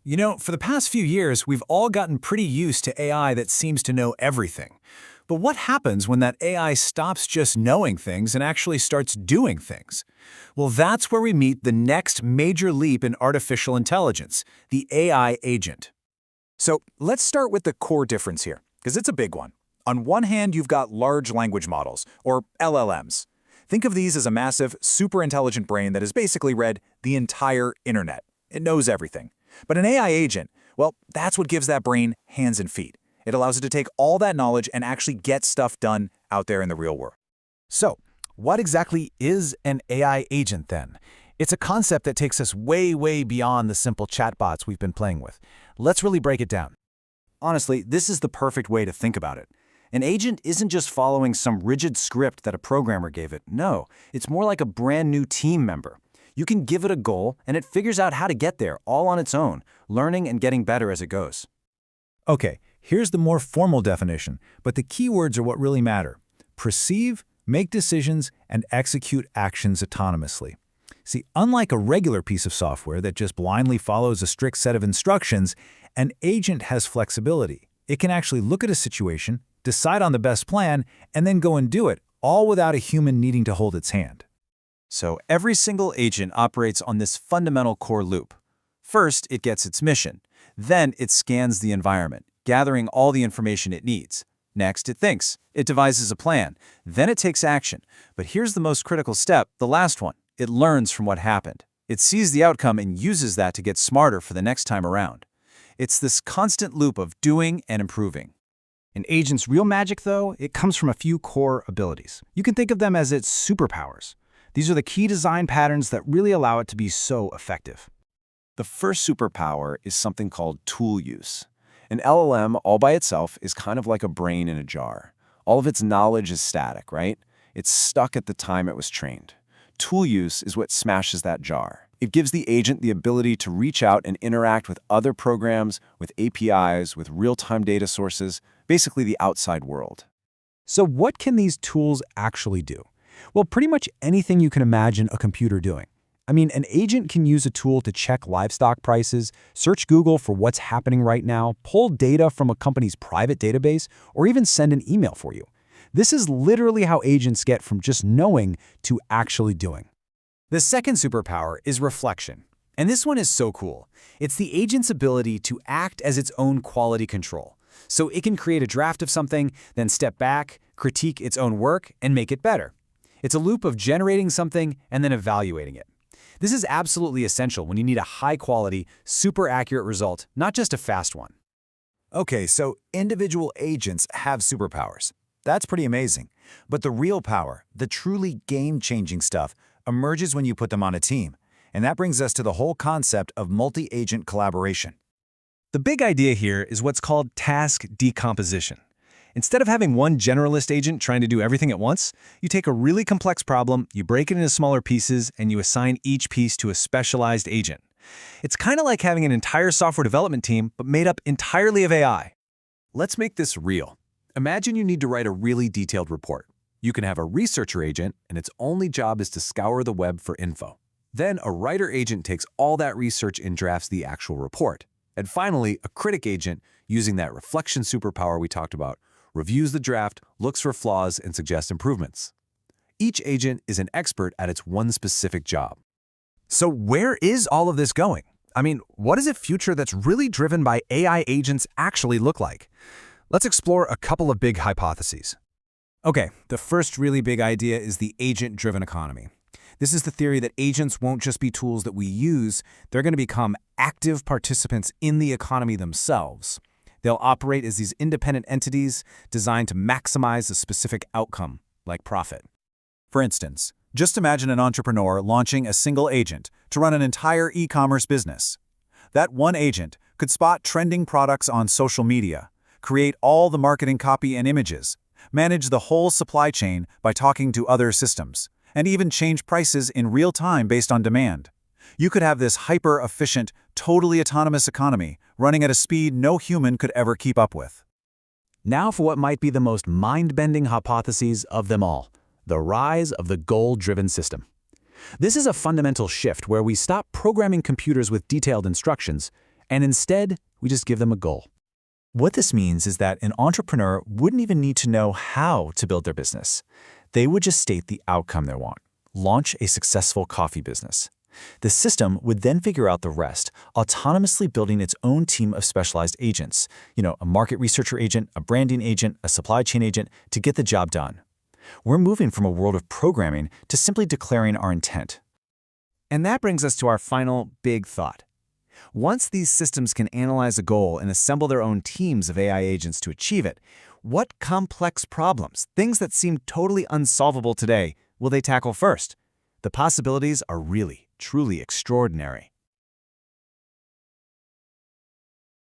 You know, for the past few years, we've all gotten pretty used to AI that seems to know everything. But what happens when that AI stops just knowing things and actually starts doing things? Well, that's where we meet the next major leap in artificial intelligence, the AI agent. So let's start with the core difference here, because it's a big one. On one hand, you've got large language models, or LLMs. Think of these as a massive, super intelligent brain that has basically read the entire internet. It knows everything. But an AI agent, well, that's what gives that brain hands and feet. It allows it to take all that knowledge and actually get stuff done out there in the real world. So, what exactly is an AI agent then? It's a concept that takes us way, way beyond the simple chatbots we've been playing with. Let's really break it down. Honestly, this is the perfect way to think about it. An agent isn't just following some rigid script that a programmer gave it. No, it's more like a brand new team member. You can give it a goal, and it figures out how to get there all on its own, learning and getting better as it goes. Okay, here's the more formal definition, but the keywords are what really matter. Perceive, make decisions, and execute actions autonomously. See, unlike a regular piece of software that just blindly follows a strict set of instructions, an agent has flexibility. It can actually look at a situation, decide on the best plan, and then go and do it, all without a human needing to hold its hand. So every single agent operates on this fundamental core loop. First, it gets its mission. Then it scans the environment, gathering all the information it needs. Next, it thinks. It devises a plan. Then it takes action. But here's the most critical step, the last one. It learns from what happened. It sees the outcome and uses that to get smarter for the next time around. It's this constant loop of doing and improving. An agent's real magic, though, it comes from a few core abilities. You can think of them as its superpowers. These are the key design patterns that really allow it to be so effective. The first superpower is something called tool use. An LLM all by itself is kind of like a brain in a jar. All of its knowledge is static, right? It's stuck at the time it was trained. Tool use is what smashes that jar. It gives the agent the ability to reach out and interact with other programs, with APIs, with real-time data sources, basically the outside world. So what can these tools actually do? Well, pretty much anything you can imagine a computer doing. I mean, an agent can use a tool to check livestock prices, search Google for what's happening right now, pull data from a company's private database, or even send an email for you. This is literally how agents get from just knowing to actually doing. The second superpower is reflection. And this one is so cool. It's the agent's ability to act as its own quality control. So it can create a draft of something, then step back, critique its own work, and make it better. It's a loop of generating something and then evaluating it. This is absolutely essential when you need a high-quality, super accurate result, not just a fast one. Okay, so individual agents have superpowers. That's pretty amazing. But the real power, the truly game-changing stuff, emerges when you put them on a team. And that brings us to the whole concept of multi-agent collaboration. The big idea here is what's called task decomposition. Instead of having one generalist agent trying to do everything at once, you take a really complex problem, you break it into smaller pieces, and you assign each piece to a specialized agent. It's kind of like having an entire software development team, but made up entirely of AI. Let's make this real. Imagine you need to write a really detailed report. You can have a researcher agent, and its only job is to scour the web for info. Then a writer agent takes all that research and drafts the actual report. And finally, a critic agent, using that reflection superpower we talked about, reviews the draft, looks for flaws, and suggests improvements. Each agent is an expert at its one specific job. So where is all of this going? I mean, what does a future that's really driven by AI agents actually look like? Let's explore a couple of big hypotheses. Okay, the first really big idea is the agent-driven economy. This is the theory that agents won't just be tools that we use, they're going to become active participants in the economy themselves. They'll operate as these independent entities designed to maximize a specific outcome, like profit. For instance, just imagine an entrepreneur launching a single agent to run an entire e-commerce business. That one agent could spot trending products on social media, create all the marketing copy and images, manage the whole supply chain by talking to other systems, and even change prices in real time based on demand. You could have this hyper-efficient, totally autonomous economy running at a speed no human could ever keep up with. Now for what might be the most mind-bending hypotheses of them all, the rise of the goal-driven system. This is a fundamental shift where we stop programming computers with detailed instructions And instead, we just give them a goal. What this means is that an entrepreneur wouldn't even need to know how to build their business. They would just state the outcome they want: launch a successful coffee business. The system would then figure out the rest, autonomously building its own team of specialized agents, a market researcher agent, a branding agent, a supply chain agent, to get the job done. We're moving from a world of programming to simply declaring our intent. And that brings us to our final big thought. Once these systems can analyze a goal and assemble their own teams of AI agents to achieve it, what complex problems, things that seem totally unsolvable today, will they tackle first? The possibilities are really, truly extraordinary.